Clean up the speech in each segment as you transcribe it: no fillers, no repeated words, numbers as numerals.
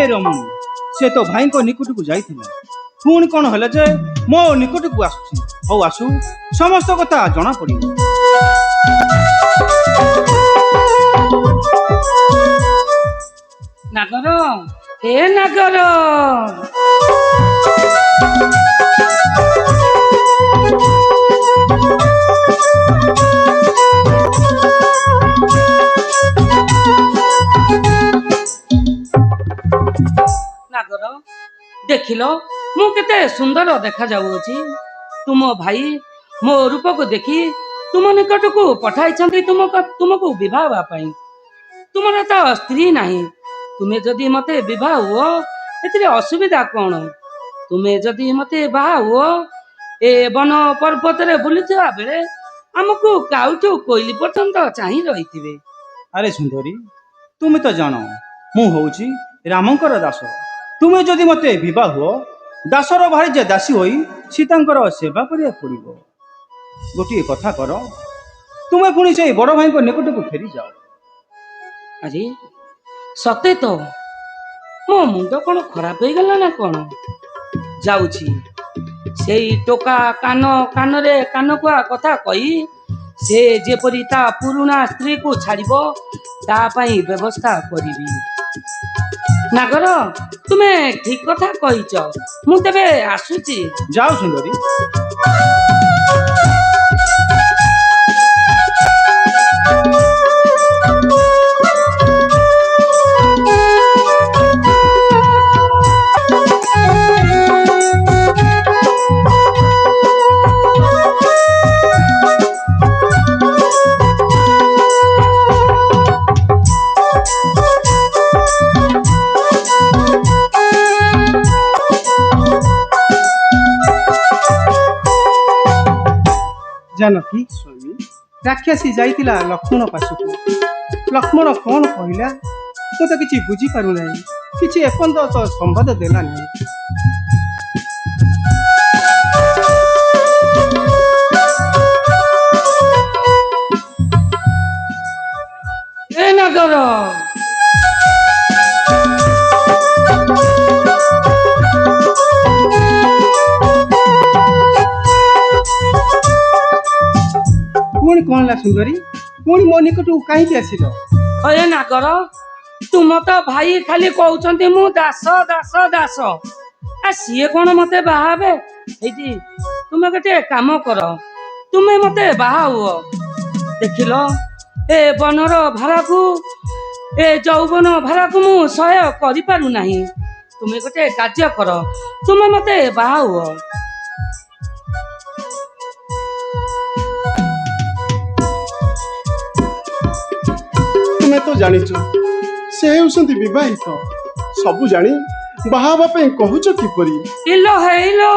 रमणी से तो भाई को निकट को जाइथिला पुणी कौन है जे मो निकट को आसुची हौ आसु समस्त कथा जना पड़िबो। नागर हे नागर नागर देखिल मु केते सुंदर देखा जाउछि। तुम भाई मो रूप को देखी तुम निकट को पठाई तुमको विवाह हवा पाई। तुमर तो स्त्री नहीं, तुम्हें जदि मते विवाह हुओ एथिरे असुविधा कौन? तुम्हें जदि मते बाहा हुओ ए वन पर्वत रे बुलुथिबा बेले हमको काउठू कोइली पर्यंत चाहि रहिथिबे। अरे सुंदरी तुम तो जान मु होउची रामंकर दास। तुम्हें जदि मते विवाह हुओ दासर भाई जे दासी होई सीतांकर सेवा करिया पड़िबो। गोटे कथा कर तुम्हें पुणी से बड़ भाई को निकट को फेरी जाओ। अरे सते तो मो मुंड कौन खराब हो गला ना कौन? जाउछि से टोका कान कान रे कान कुआ कथा कही से जेपरी ता पुरुणा स्त्री को छाड़िबो ता पई व्यवस्था करिबी। नागर तुम्हें ठीक कथा कहिच, मु तेबे आसुची। जाओ सुंदरी। जानकी स्वामी राक्षसी जाइतिला लक्ष्मण पासुकु। लक्ष्मण कौन कहला मु तो किछि बुझी पारु नाही, किछि एपंत तो संवाद देला नाही। ए नागर पुणी कौन ला सुंदरी पुणी मो निकट कहीं आसिल? अरे नागर तुम तो भाई खाली कहउछंती मु दास दास दास आ सीए कौन मते बाहाबे? एठी तुमे गटे काम कर, तुमे मते बाहा हुओ। देखिलो ए बनर भाराकू ए जौवन भाराकू मु सहय करि पारु नाही। तुमे गटे कार्य कर, तुमे मते बाहा हुओ। तुम्हें तो जानिच से होउसंती विवाहित सबु जानी बाहाबा पे कहूच किपरि? इलो हेलो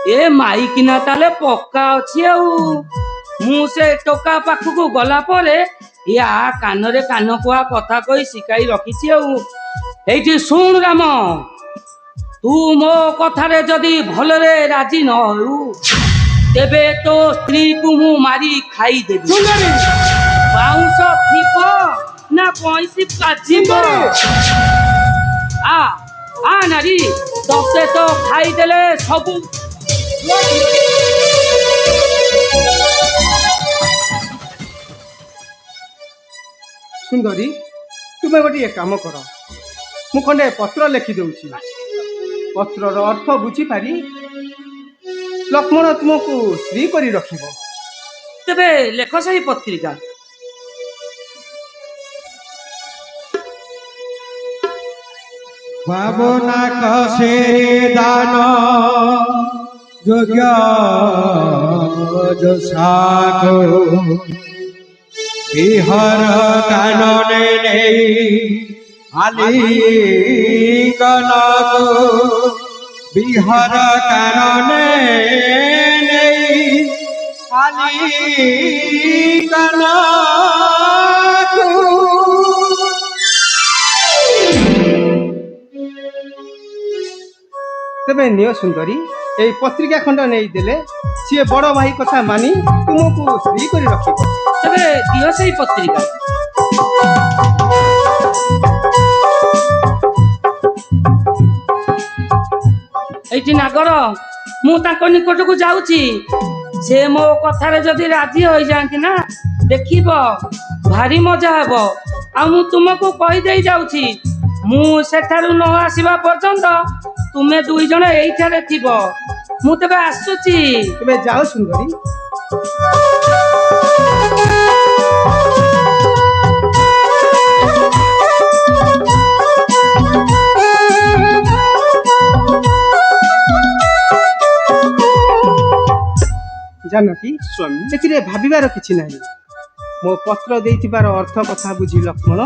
ए माई किना ताले पक्का अछि आउ मु से टोका पाखु गला परे या कान रे कान कुआ कथा कहि सिकाई रखिछि आउ। एठी सुन राम, तू मो कथा रे जदी भलरे राजी न होउ तेबे तो स्त्री को मु मारी खाई देबी। बाउंस थिप ना पैसी काजिब आ नारी तते तो खाई देले सबु। सुंदरी तुमे गोटे काम कर, मु खंडे पत्र लिखि दउछि। पत्रर अर्थ बुझी पारी लक्ष्मण तुमको स्त्री करी रखिबो। तेबे लेख सही पत्रिका। भावना कसे दान যোগ্য যশাকো বিহর কাননে নেই আলিঙ্গনকো বিহর কাননে নেই আলিঙ্গনকো। तेबे नियो सुंदरी ए पत्रिका खंड नहीं देले सी बड़ भाई कथा मानी तुमको स्त्री कर रखिबो। तेबे दियो सही पत्रिका। ସେଠି ନାଗର ମୁଁ ତାଙ୍କ ନିକଟକୁ ଯାଉଛି। ସେ ମୋ କଥାରେ ଯଦି ରାଜି ହୋଇଯାଆନ୍ତି ନା, ଦେଖିବ ଭାରି ମଜା ହବ। ଆଉ ମୁଁ ତୁମକୁ କହିଦେଇ ଯାଉଛି, ମୁଁ ସେଠାରୁ ନ ଆସିବା ପର୍ଯ୍ୟନ୍ତ ତୁମେ ଦୁଇ ଜଣ ଏଇଠାରେ ଥିବ। ମୁଁ ତେବେ ଆସୁଛି। ତେବେ ଯାଅ ସୁନ୍ଦରୀ। ଜାନକୀ, ସ୍ୱାମୀ ଏଥିରେ ଭାବିବାର କିଛି ନାହିଁ। ମୋ ପତ୍ର ଦେଇଥିବାର ଅର୍ଥ କଥା ବୁଝି ଲକ୍ଷ୍ମଣ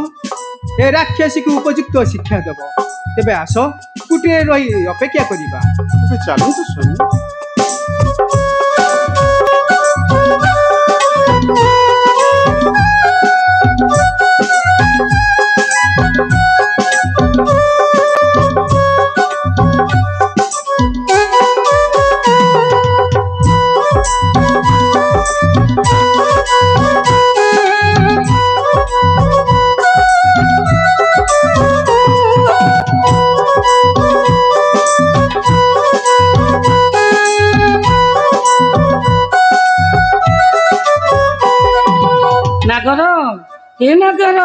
ଏ ରାକ୍ଷସୀକୁ ଉପଯୁକ୍ତ ଶିକ୍ଷା ଦେବ। ତେବେ ଆସ, କୁଟୀରରେ ରହି ଅପେକ୍ଷା କରିବା। ଏବେ ଚାଲନ୍ତୁ ସ୍ୱାମୀ। ନାଗର, ହେ ନାଗର,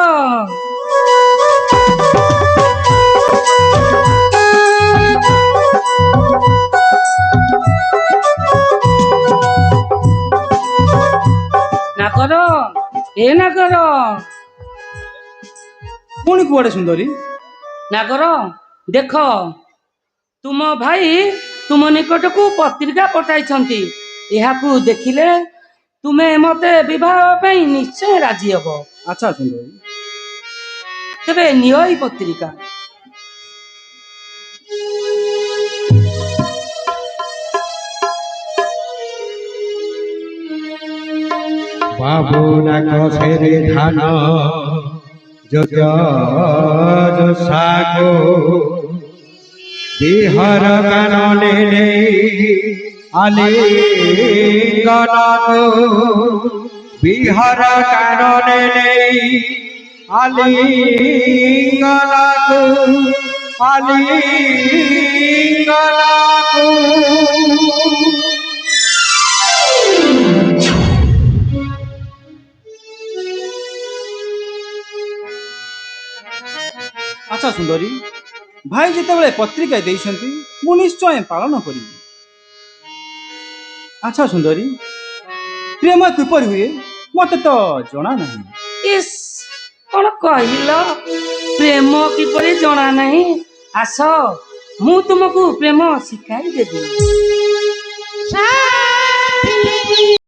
ନାଗର, ହେ ନାଗର, ପୁଣି କୁଆଡ଼େ ସୁନ୍ଦରୀ? ନାଗର ଦେଖ, ତୁମ ଭାଇ ତୁମ ନିକଟକୁ ପତ୍ରିକା ପଠାଇଛନ୍ତି। ଏହାକୁ ଦେଖିଲେ ତୁମେ ମତେ ବିବାହ ପାଇଁ ନିଶ୍ଚୟ ରାଜି ହବ। ଆଚ୍ଛା ସୁନ୍ଦରୀ। ତେବେ ନିଅ ଏଇ ପତ୍ରିକା। বাবু নাক সেরে ধান যোশাকো বিহর কাননে নেই আলিঙ্গনাকো বিহর কাননে নেই আলিঙ্গনাকো আলিঙ্গনাকো। ଆଚ୍ଛା ସୁନ୍ଦରୀ, ଭାଇ ଯେତେବେଳେ ପତ୍ରିକା ଦେଇଛନ୍ତି ମୁଁ ନିଶ୍ଚୟ ପାଳନ କରିବି। ଆଚ୍ଛା ସୁନ୍ଦରୀ, ପ୍ରେମ କିପରି ହୁଏ ମତେ ତ ଜଣା ନାହିଁ। ଇସ୍, କଣ କହିଲ? ପ୍ରେମ କିପରି ଜଣା ନାହିଁ? ଆସ, ମୁଁ ତୁମକୁ ପ୍ରେମ ଶିଖାଇ ଦେବି।